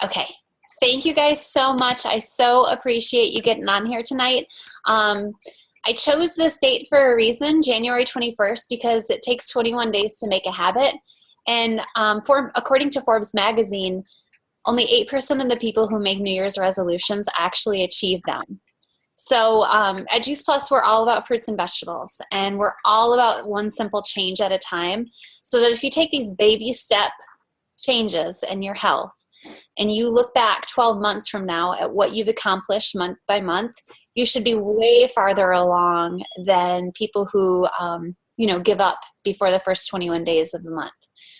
Okay. Thank you guys so much. I so appreciate you getting on here tonight. Um, I chose this date for a reason, January 21st, because it takes 21 days to make a habit. And according to Forbes magazine, only 8% of the people who make New Year's resolutions actually achieve them. So at Juice Plus, we're all about fruits and vegetables, and we're all about one simple change at a time. So that if you take these baby step changes in your health, and you look back 12 months from now at what you've accomplished month by month, you should be way farther along than people who, give up before the first 21 days of the month.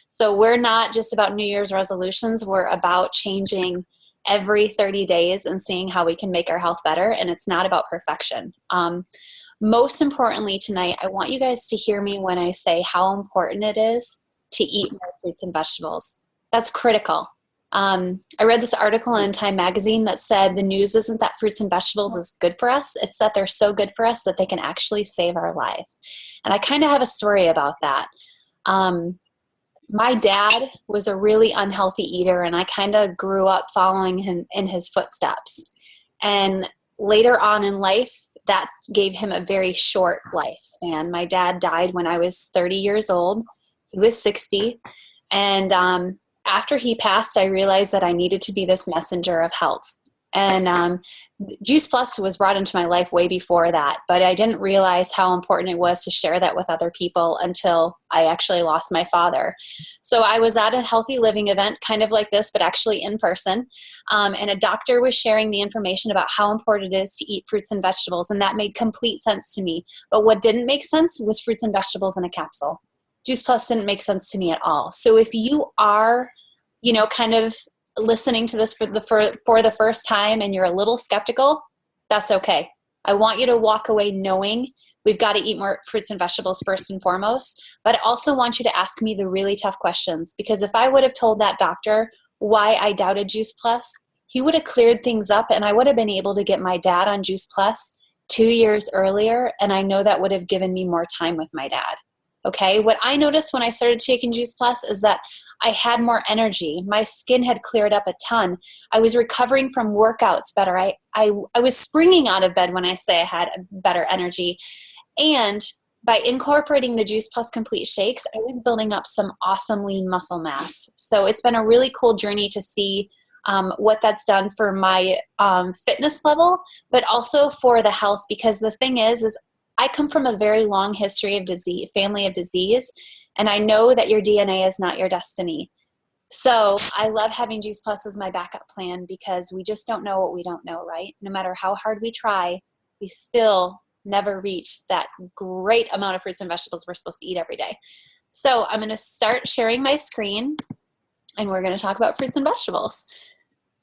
So we're not just about New Year's resolutions. We're about changing every 30 days and seeing how we can make our health better. And it's not about perfection. Most importantly tonight, I want you guys to hear me when I say how important it is to eat more fruits and vegetables. That's critical. I read this article in Time magazine that said the news isn't that fruits and vegetables is good for us. It's that they're so good for us that they can actually save our life. And I kind of have a story about that. My dad was a really unhealthy eater, and I kind of grew up following him in his footsteps. And later on in life, that gave him a very short lifespan. My dad died when I was 30 years old. He was 60. And after he passed, I realized that I needed to be this messenger of health. And Juice Plus was brought into my life way before that, but I didn't realize how important it was to share that with other people until I actually lost my father. So I was at a healthy living event, kind of like this, but actually in person, and a doctor was sharing the information about how important it is to eat fruits and vegetables, and that made complete sense to me. But what didn't make sense was fruits and vegetables in a capsule. Juice Plus didn't make sense to me at all. So if you are, kind of listening to this for the first time and you're a little skeptical, that's okay. I want you to walk away knowing we've got to eat more fruits and vegetables first and foremost, but I also want you to ask me the really tough questions, because if I would have told that doctor why I doubted Juice Plus, he would have cleared things up and I would have been able to get my dad on Juice Plus 2 years earlier, and I know that would have given me more time with my dad. Okay, what I noticed when I started taking Juice Plus is that I had more energy. My skin had cleared up a ton. I was recovering from workouts better. I was springing out of bed when I say I had better energy. And by incorporating the Juice Plus Complete Shakes, I was building up some awesome lean muscle mass. So it's been a really cool journey to see what that's done for my fitness level, but also for the health, because the thing is I come from a very long history of disease, family of disease, and I know that your DNA is not your destiny. So I love having Juice Plus as my backup plan, because we just don't know what we don't know, right? No matter how hard we try, we still never reach that great amount of fruits and vegetables we're supposed to eat every day. So I'm going to start sharing my screen, and we're going to talk about fruits and vegetables.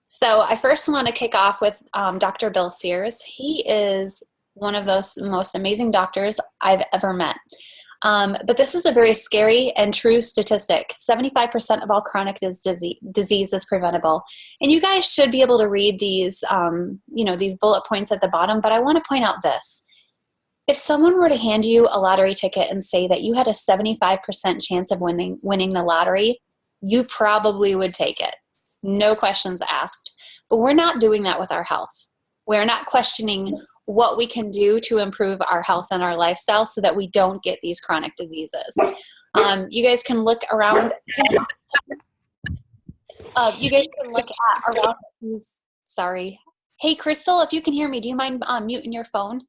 So I first want to kick off with Dr. Bill Sears. He is one of those most amazing doctors I've ever met. But this is a very scary and true statistic. 75% of all chronic disease is preventable. And you guys should be able to read these, these bullet points at the bottom, but I want to point out this. If someone were to hand you a lottery ticket and say that you had a 75% chance of winning the lottery, you probably would take it. No questions asked. But we're not doing that with our health. We're not questioning what we can do to improve our health and our lifestyle so that we don't get these chronic diseases. You guys can look around. Around these. Sorry. Hey, Crystal, if you can hear me, do you mind muting your phone?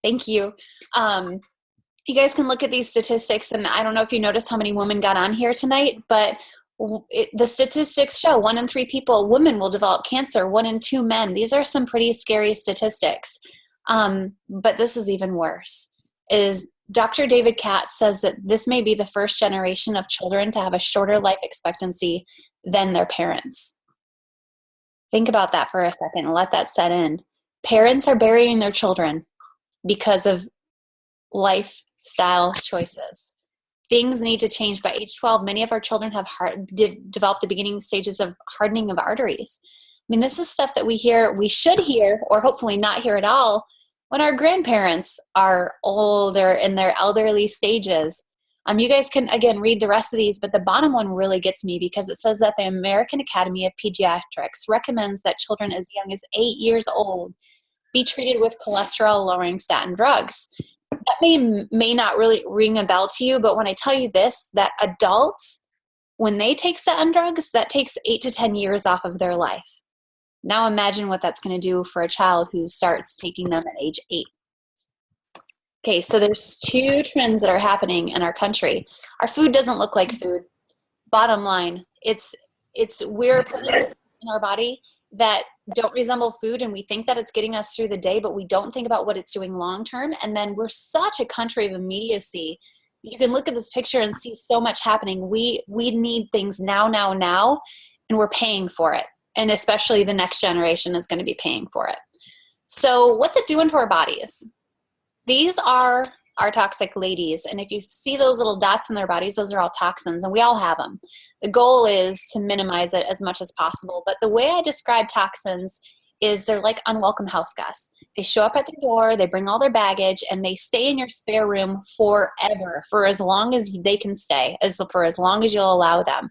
Thank you. You guys can look at these statistics, and I don't know if you noticed how many women got on here tonight, but the statistics show 1 in 3 women will develop cancer, 1 in 2 men. These are some pretty scary statistics. But this is even worse. Is Dr. David Katz says that this may be the first generation of children to have a shorter life expectancy than their parents. Think about that for a second and let that set in. Parents are burying their children because of lifestyle choices. Things need to change. By age 12, many of our children have developed the beginning stages of hardening of arteries. I mean, this is stuff that we should hear, or hopefully not hear at all, when our grandparents are older in their elderly stages. You guys can, again, read the rest of these, but the bottom one really gets me because it says that the American Academy of Pediatrics recommends that children as young as 8 years old be treated with cholesterol-lowering statin drugs. That may not really ring a bell to you, but when I tell you this, that adults, when they take statin drugs, that takes 8 to 10 years off of their life. Now imagine what that's going to do for a child who starts taking them at age 8. Okay, so there's two trends that are happening in our country. Our food doesn't look like food. Bottom line, we're putting in our body that don't resemble food, and we think that it's getting us through the day, but we don't think about what it's doing long term. And then we're such a country of immediacy. You can look at this picture and see so much happening. We need things now, and we're paying for it. And especially the next generation is going to be paying for it. So what's it doing to our bodies? These are our toxic ladies. And if you see those little dots in their bodies, those are all toxins, and we all have them. The goal is to minimize it as much as possible. But the way I describe toxins is they're like unwelcome house guests. They show up at the door, they bring all their baggage, and they stay in your spare room forever, for as long as they can stay, for as long as you'll allow them.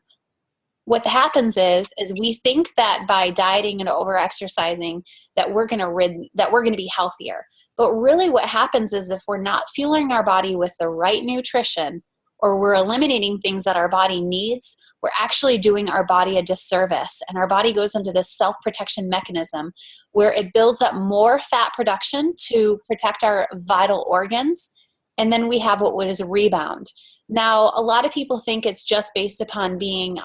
What happens is we think that by dieting and over-exercising that we're going to be healthier. But really what happens is if we're not fueling our body with the right nutrition, or we're eliminating things that our body needs, we're actually doing our body a disservice. And our body goes into this self-protection mechanism where it builds up more fat production to protect our vital organs. And then we have what is a rebound. Now, a lot of people think it's just based upon being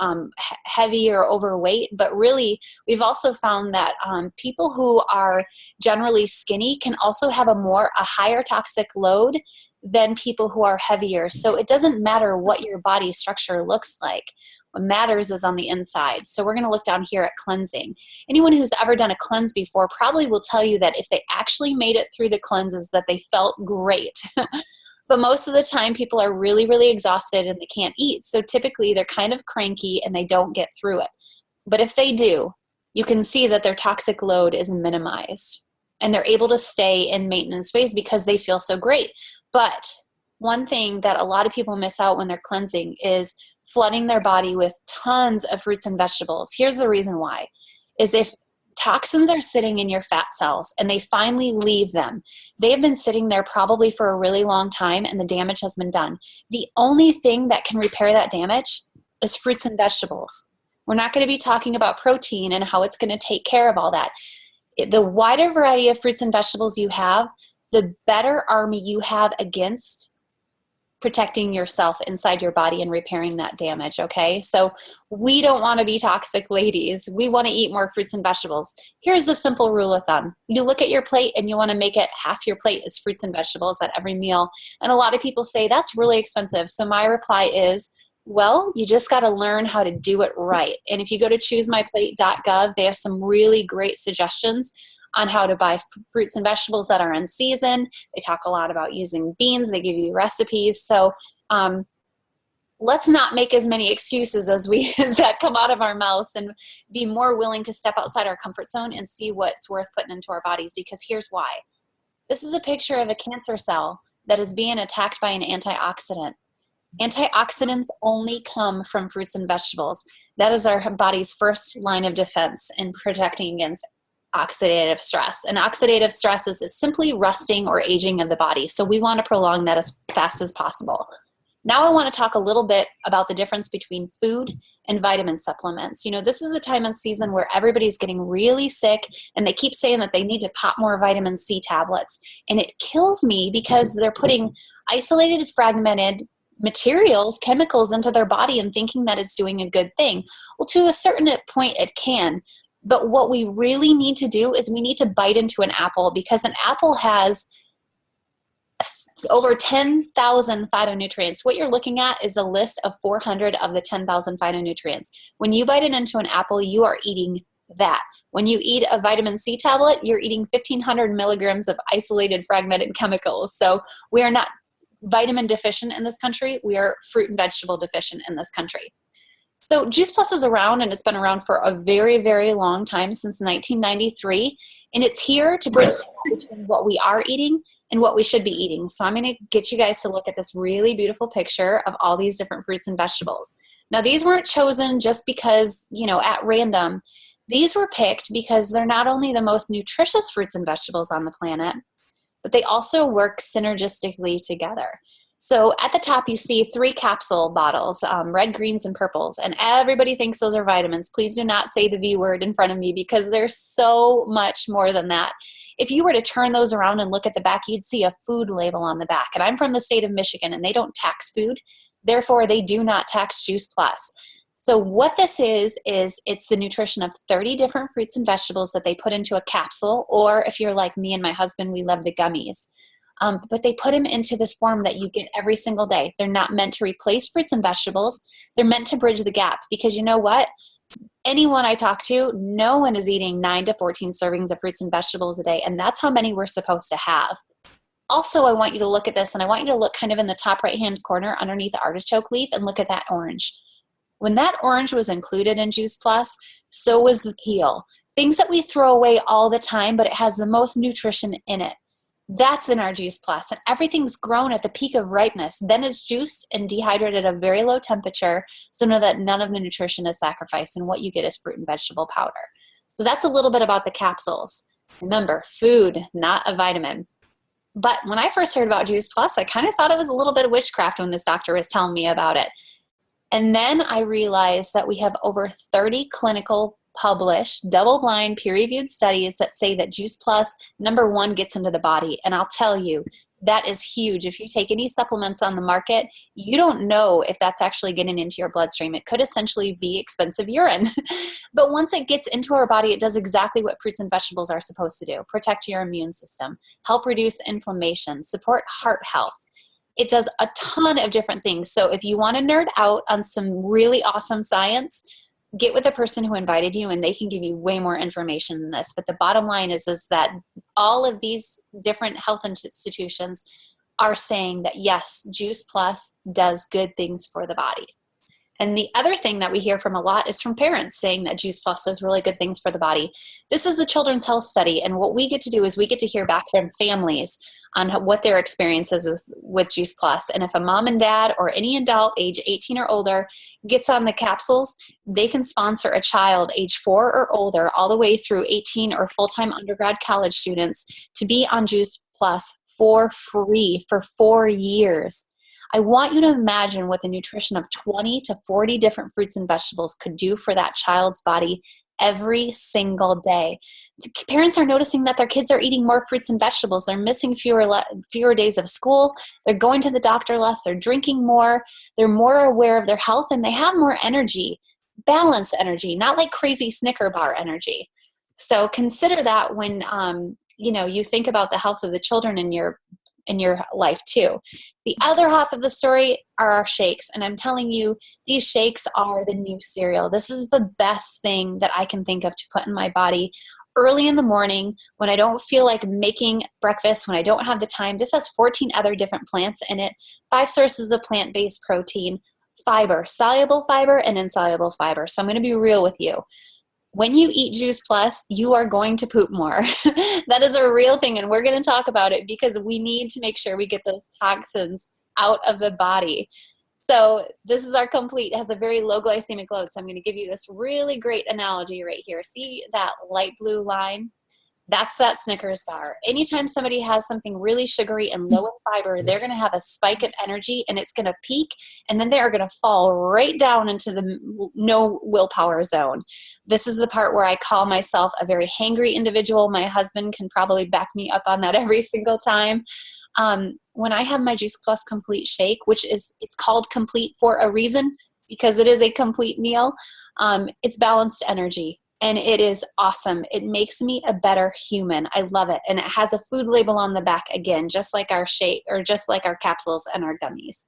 heavy or overweight, but really we've also found that people who are generally skinny can also have a higher toxic load than people who are heavier. So it doesn't matter what your body structure looks like. What matters is on the inside. So we're going to look down here at cleansing. Anyone who's ever done a cleanse before probably will tell you that if they actually made it through the cleanses that they felt great. But most of the time people are really, really exhausted and they can't eat. So typically they're kind of cranky and they don't get through it. But if they do, you can see that their toxic load is minimized and they're able to stay in maintenance phase because they feel so great. But one thing that a lot of people miss out when they're cleansing is flooding their body with tons of fruits and vegetables. Here's the reason why, is if toxins are sitting in your fat cells and they finally leave them, they've been sitting there probably for a really long time and the damage has been done. The only thing that can repair that damage is fruits and vegetables. We're not going to be talking about protein and how it's going to take care of all that. The wider variety of fruits and vegetables you have, the better army you have against protecting yourself inside your body and repairing that damage, okay? So we don't want to be toxic ladies. We want to eat more fruits and vegetables. Here's the simple rule of thumb. You look at your plate and you want to make it half your plate is fruits and vegetables at every meal. And a lot of people say, that's really expensive. So my reply is, well, you just got to learn how to do it right. And if you go to choosemyplate.gov, they have some really great suggestions on how to buy fruits and vegetables that are in season. They talk a lot about using beans. They give you recipes. So let's not make as many excuses as that come out of our mouths and be more willing to step outside our comfort zone and see what's worth putting into our bodies, because here's why. This is a picture of a cancer cell that is being attacked by an antioxidant. Antioxidants only come from fruits and vegetables. That is our body's first line of defense in protecting against oxidative stress. And oxidative stress is simply rusting or aging of the body. So we want to prolong that as fast as possible. Now I want to talk a little bit about the difference between food and vitamin supplements. You know, this is the time and season where everybody's getting really sick and they keep saying that they need to pop more vitamin C tablets. And it kills me because they're putting isolated, fragmented materials, chemicals into their body and thinking that it's doing a good thing. Well, to a certain point it can. But what we really need to do is we need to bite into an apple, because an apple has over 10,000 phytonutrients. What you're looking at is a list of 400 of the 10,000 phytonutrients. When you bite it into an apple, you are eating that. When you eat a vitamin C tablet, you're eating 1,500 milligrams of isolated fragmented chemicals. So we are not vitamin deficient in this country. We are fruit and vegetable deficient in this country. So Juice Plus is around, and it's been around for a very, very long time, since 1993. And it's here to bridge the gap between what we are eating and what we should be eating. So I'm going to get you guys to look at this really beautiful picture of all these different fruits and vegetables. Now, these weren't chosen just because, at random. These were picked because they're not only the most nutritious fruits and vegetables on the planet, but they also work synergistically together. So at the top, you see 3 capsule bottles, red, greens, and purples. And everybody thinks those are vitamins. Please do not say the V word in front of me, because there's so much more than that. If you were to turn those around and look at the back, you'd see a food label on the back. And I'm from the state of Michigan, and they don't tax food. Therefore, they do not tax Juice Plus. So what this is it's the nutrition of 30 different fruits and vegetables that they put into a capsule, or if you're like me and my husband, we love the gummies. But they put them into this form that you get every single day. They're not meant to replace fruits and vegetables. They're meant to bridge the gap, because you know what? Anyone I talk to, no one is eating 9 to 14 servings of fruits and vegetables a day, and that's how many we're supposed to have. Also, I want you to look at this, and I want you to look kind of in the top right-hand corner underneath the artichoke leaf and look at that orange. When that orange was included in Juice Plus, so was the peel. Things that we throw away all the time, but it has the most nutrition in it. That's in our Juice Plus, and everything's grown at the peak of ripeness. Then it's juiced and dehydrated at a very low temperature, so know that none of the nutrition is sacrificed, and what you get is fruit and vegetable powder. So that's a little bit about the capsules. Remember, food, not a vitamin. But when I first heard about Juice Plus, I kind of thought it was a little bit of witchcraft when this doctor was telling me about it. And then I realized that we have over 30 clinical published, double-blind, peer-reviewed studies that say that Juice Plus, number 1, gets into the body. And I'll tell you, that is huge. If you take any supplements on the market, you don't know if that's actually getting into your bloodstream. It could essentially be expensive urine. But once it gets into our body, it does exactly what fruits and vegetables are supposed to do: protect your immune system, help reduce inflammation, support heart health. It does a ton of different things. So if you want to nerd out on some really awesome science, get with the person who invited you, and they can give you way more information than this. But the bottom line is that all of these different health institutions are saying that yes, Juice Plus does good things for the body. And the other thing that we hear from a lot is from parents saying that Juice Plus does really good things for the body. This is the Children's Health Study, and what we get to do is we get to hear back from families on what their experience is with Juice Plus. And if a mom and dad or any adult age 18 or older gets on the capsules, they can sponsor a child age 4 or older all the way through 18 or full-time undergrad college students to be on Juice Plus for free for 4 years. I want you to imagine what the nutrition of 20 to 40 different fruits and vegetables could do for that child's body every single day. Parents are noticing that their kids are eating more fruits and vegetables. They're missing fewer days of school. They're going to the doctor less. They're drinking more. They're more aware of their health, and they have more energy, balanced energy, not like crazy Snicker bar energy. So consider that when you think about the health of the children in your life too. The other half of the story are our shakes. And I'm telling you, these shakes are the new cereal. This is the best thing that I can think of to put in my body early in the morning when I don't feel like making breakfast, when I don't have the time. This has 14 other different plants in it, 5 sources of plant-based protein, fiber, soluble fiber and insoluble fiber. So I'm going to be real with you. When you eat Juice Plus, you are going to poop more. That is a real thing, and we're going to talk about it because we need to make sure we get those toxins out of the body. So this is our complete. It has a very low glycemic load. So I'm going to give you this really great analogy right here. See that light blue line? That's that Snickers bar. Anytime somebody has something really sugary and low in fiber, they're going to have a spike of energy, and it's going to peak, and then they are going to fall right down into the no willpower zone. This is the part where I call myself a very hangry individual. My husband can probably back me up on that every single time. When I have my Juice Plus Complete Shake, it's called complete for a reason, because it is a complete meal. It's balanced energy. And it is awesome. It makes me a better human. I love it. And it has a food label on the back again, just like our shake or just like our capsules and our gummies.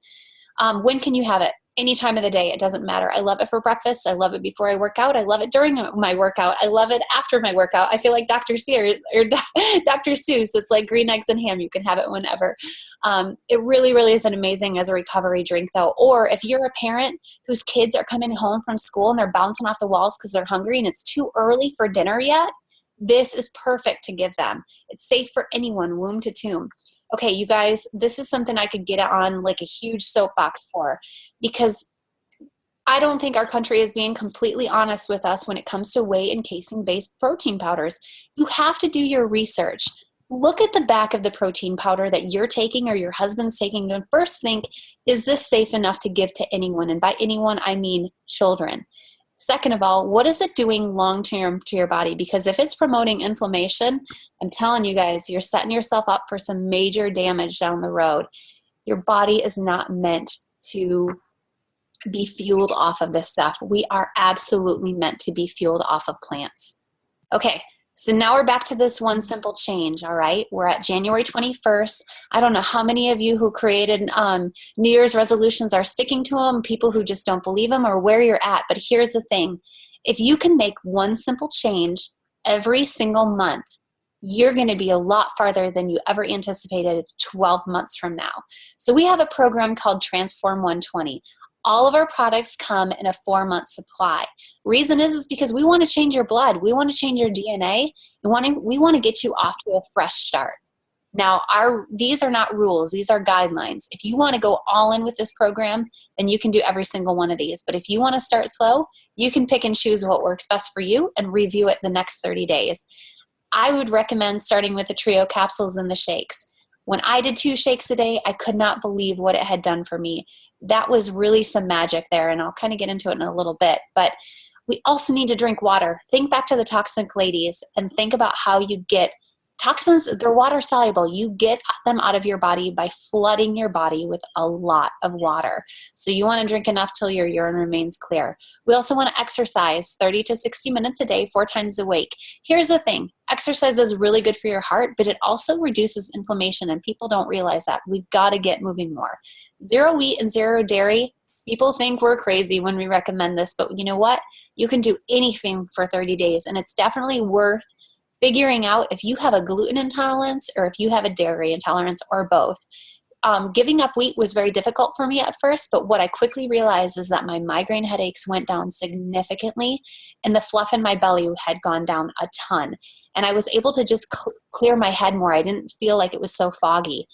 When can you have it? Any time of the day. It doesn't matter. I love it for breakfast. I love it before I work out. I love it during my workout. I love it after my workout. I feel like Dr. Sears or Dr. Seuss. It's like green eggs and ham. You can have it whenever. It really, really is an amazing as a recovery drink though. Or if you're a parent whose kids are coming home from school and they're bouncing off the walls because they're hungry and it's too early for dinner yet, this is perfect to give them. It's safe for anyone, womb to tomb. Okay, you guys, this is something I could get on like a huge soapbox for, because I don't think our country is being completely honest with us when it comes to whey and casein-based protein powders. You have to do your research. Look at the back of the protein powder that you're taking or your husband's taking, and first think, is this safe enough to give to anyone? And by anyone, I mean children. Second of all, what is it doing long-term to your body? Because if it's promoting inflammation, I'm telling you guys, you're setting yourself up for some major damage down the road. Your body is not meant to be fueled off of this stuff. We are absolutely meant to be fueled off of plants. Okay, so now we're back to this one simple change, all right? We're at January 21st. I don't know how many of you who created New Year's resolutions are sticking to them, people who just don't believe them, or where you're at. But here's the thing. If you can make one simple change every single month, you're going to be a lot farther than you ever anticipated 12 months from now. So we have a program called Transform 120. All of our products come in a 4-month supply. Reason is because we want to change your blood. We want to change your DNA. We want to get you off to a fresh start. Now, these are not rules. These are guidelines. If you want to go all in with this program, then you can do every single one of these. But if you want to start slow, you can pick and choose what works best for you and review it the next 30 days. I would recommend starting with the trio capsules and the shakes. When I did 2 shakes a day, I could not believe what it had done for me. That was really some magic there, and I'll kind of get into it in a little bit. But we also need to drink water. Think back to the toxic ladies and think about how you get toxins. They're water soluble. You get them out of your body by flooding your body with a lot of water. So you want to drink enough till your urine remains clear. We also want to exercise 30 to 60 minutes a day, 4 times a week. Here's the thing. Exercise is really good for your heart, but it also reduces inflammation, and people don't realize that. We've got to get moving more. 0 wheat and 0 dairy. People think we're crazy when we recommend this, but you know what? You can do anything for 30 days, and it's definitely worth figuring out if you have a gluten intolerance or if you have a dairy intolerance or both. Giving up wheat was very difficult for me at first, but what I quickly realized is that my migraine headaches went down significantly and the fluff in my belly had gone down a ton. And I was able to just clear my head more. I didn't feel like it was so foggy.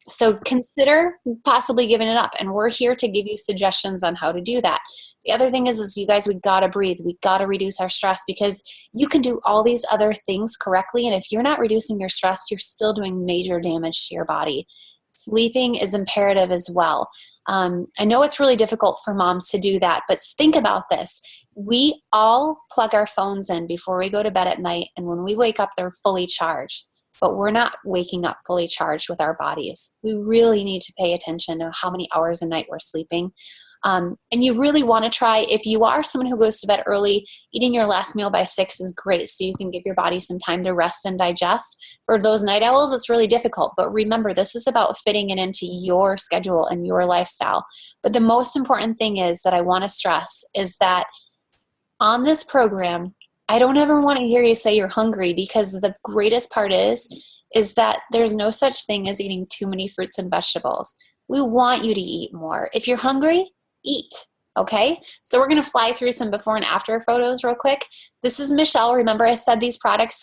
So consider possibly giving it up, and we're here to give you suggestions on how to do that. The other thing is you guys, we got to breathe. We got to reduce our stress, because you can do all these other things correctly, and if you're not reducing your stress, you're still doing major damage to your body. Sleeping is imperative as well. I know it's really difficult for moms to do that, but think about this. We all plug our phones in before we go to bed at night, and when we wake up, they're fully charged. But we're not waking up fully charged with our bodies. We really need to pay attention to how many hours a night we're sleeping. And you really want to try, if you are someone who goes to bed early, eating your last meal by 6 is great, so you can give your body some time to rest and digest. For those night owls, it's really difficult. But remember, this is about fitting it into your schedule and your lifestyle. But the most important thing is that I want to stress is that on this program, I don't ever want to hear you say you're hungry, because the greatest part is that there's no such thing as eating too many fruits and vegetables. We want you to eat more. If you're hungry, eat, okay? So we're going to fly through some before and after photos real quick. This is Michelle. Remember, I said these products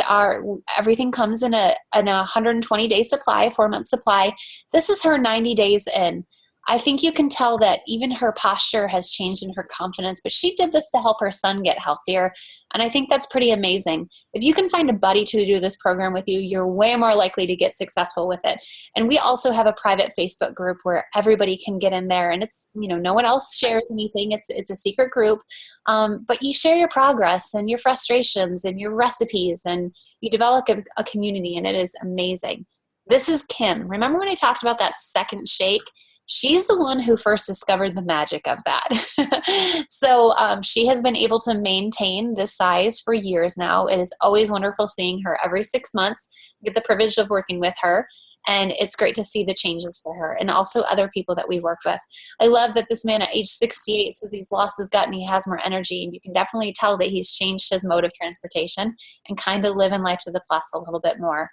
everything comes in a 120-day supply, 4-month supply. This is her 90 days in. I think you can tell that even her posture has changed in her confidence, but she did this to help her son get healthier. And I think that's pretty amazing. If you can find a buddy to do this program with you, you're way more likely to get successful with it. And we also have a private Facebook group where everybody can get in there, and it's, no one else shares anything. It's a secret group. But you share your progress and your frustrations and your recipes, and you develop a community, and it is amazing. This is Kim. Remember when I talked about that second shake? She's the one who first discovered the magic of that. So she has been able to maintain this size for years now. It is always wonderful seeing her every 6 months. I get the privilege of working with her, and it's great to see the changes for her and also other people that we worked with. I love that this man at age 68 says he's lost his gut and he has more energy, and you can definitely tell that he's changed his mode of transportation and kind of living life to the plus a little bit more.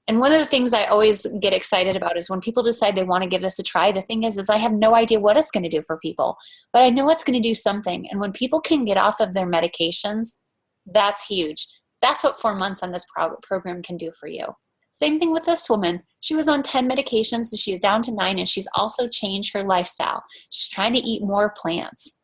And one of the things I always get excited about is when people decide they want to give this a try. The thing is I have no idea what it's going to do for people, but I know it's going to do something. And when people can get off of their medications, that's huge. That's what 4 months on this program can do for you. Same thing with this woman. She was on 10 medications and she's down to 9, and she's also changed her lifestyle. She's trying to eat more plants.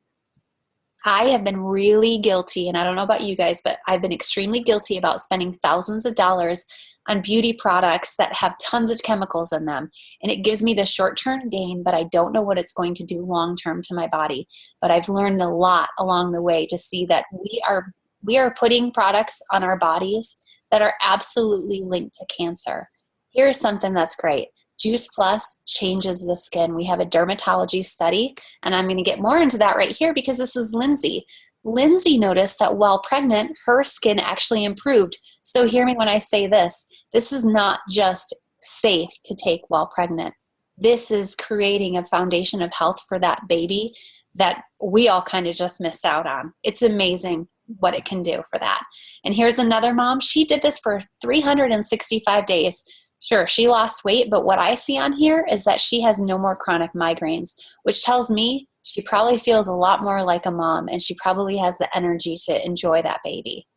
I have been really guilty, and I don't know about you guys, but I've been extremely guilty about spending thousands of dollars on beauty products that have tons of chemicals in them. And it gives me the short-term gain, but I don't know what it's going to do long-term to my body. But I've learned a lot along the way to see that we are putting products on our bodies that are absolutely linked to cancer. Here's something that's great. Juice Plus changes the skin. We have a dermatology study, and I'm going to get more into that right here because this is Lindsay. Lindsay noticed that while pregnant, her skin actually improved. So hear me when I say this. This is not just safe to take while pregnant. This is creating a foundation of health for that baby that we all kind of just missed out on. It's amazing what it can do for that. And here's another mom. She did this for 365 days. Sure, she lost weight, but what I see on here is that she has no more chronic migraines, which tells me she probably feels a lot more like a mom, and she probably has the energy to enjoy that baby.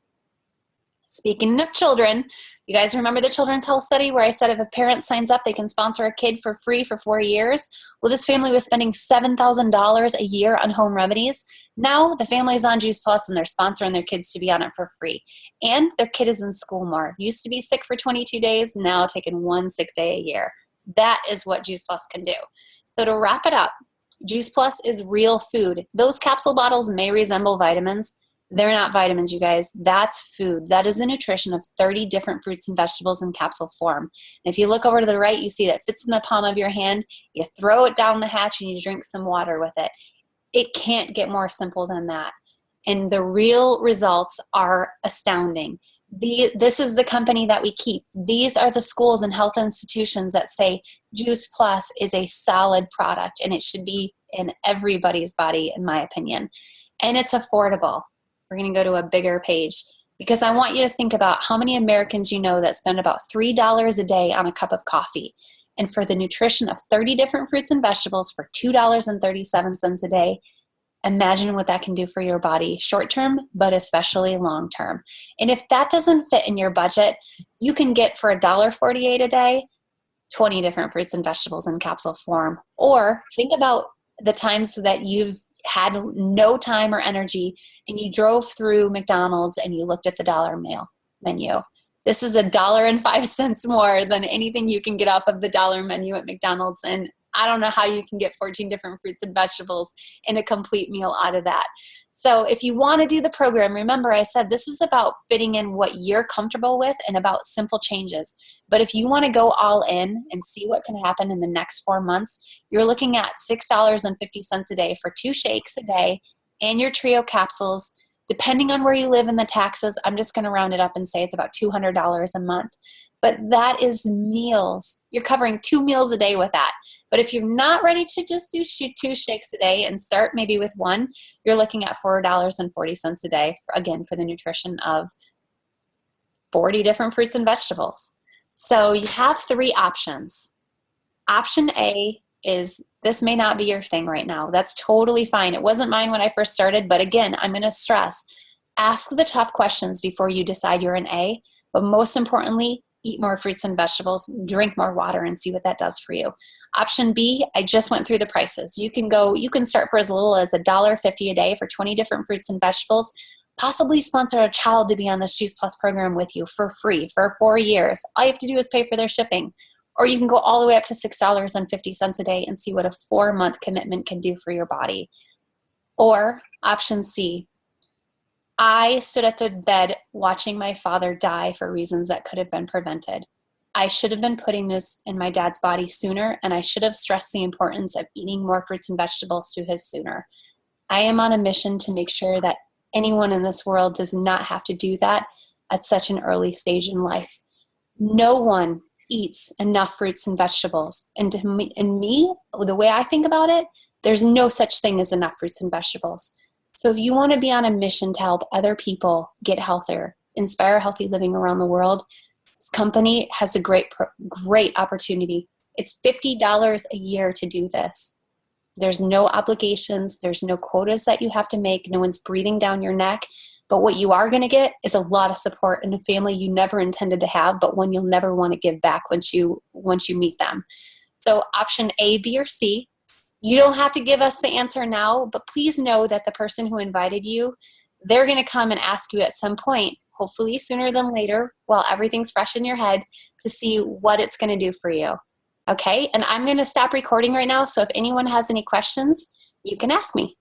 Speaking of children, you guys remember the Children's Health Study where I said if a parent signs up, they can sponsor a kid for free for 4 years? Well, this family was spending $7,000 a year on home remedies. Now the family is on Juice Plus and they're sponsoring their kids to be on it for free. And their kid is in school more. Used to be sick for 22 days, now taking 1 sick day a year. That is what Juice Plus can do. So to wrap it up, Juice Plus is real food. Those capsule bottles may resemble vitamins. They're not vitamins, you guys. That's food. That is a nutrition of 30 different fruits and vegetables in capsule form. And if you look over to the right, you see that it fits in the palm of your hand. You throw it down the hatch and you drink some water with it. It can't get more simple than that. And the real results are astounding. This is the company that we keep. These are the schools and health institutions that say Juice Plus is a solid product and it should be in everybody's body, in my opinion. And it's affordable. We're going to go to a bigger page because I want you to think about how many Americans you know that spend about $3 a day on a cup of coffee. And for the nutrition of 30 different fruits and vegetables for $2.37 a day, imagine what that can do for your body short term, but especially long term. And if that doesn't fit in your budget, you can get for $1.48 a day, 20 different fruits and vegetables in capsule form. Or think about the times that you've had no time or energy and you drove through McDonald's and you looked at the dollar menu. This is $1.05 more than anything you can get off of the dollar menu at McDonald's. And I don't know how you can get 14 different fruits and vegetables in a complete meal out of that. So if you want to do the program, remember I said this is about fitting in what you're comfortable with and about simple changes. But if you want to go all in and see what can happen in the next 4 months, you're looking at $6.50 a day for 2 shakes a day and your trio capsules. Depending on where you live in the taxes, I'm just going to round it up and say it's about $200 a month. But that is meals. You're covering 2 meals a day with that. But if you're not ready to just do 2 shakes a day and start maybe with 1, you're looking at $4.40 a day, again, for the nutrition of 40 different fruits and vegetables. So you have 3 options. Option A is this may not be your thing right now. That's totally fine. It wasn't mine when I first started, but again, I'm going to stress, ask the tough questions before you decide you're an A, but most importantly, eat more fruits and vegetables, drink more water, and see what that does for you. Option B, I just went through the prices. You can start for as little as $1.50 a day for 20 different fruits and vegetables, possibly sponsor a child to be on this Juice Plus program with you for free for 4 years. All you have to do is pay for their shipping. Or you can go all the way up to $6.50 a day and see what a 4-month commitment can do for your body. Or option C, I stood at the bed watching my father die for reasons that could have been prevented. I should have been putting this in my dad's body sooner, and I should have stressed the importance of eating more fruits and vegetables to his sooner. I am on a mission to make sure that anyone in this world does not have to do that at such an early stage in life. No one eats enough fruits and vegetables. And me, the way I think about it, there's no such thing as enough fruits and vegetables. So if you want to be on a mission to help other people get healthier, inspire healthy living around the world, this company has a great opportunity. It's $50 a year to do this. There's no obligations. There's no quotas that you have to make. No one's breathing down your neck. But what you are going to get is a lot of support and a family you never intended to have, but one you'll never want to give back once you meet them. So option A, B, or C. You don't have to give us the answer now, but please know that the person who invited you, they're going to come and ask you at some point, hopefully sooner than later, while everything's fresh in your head, to see what it's going to do for you. Okay? And I'm going to stop recording right now, so if anyone has any questions, you can ask me.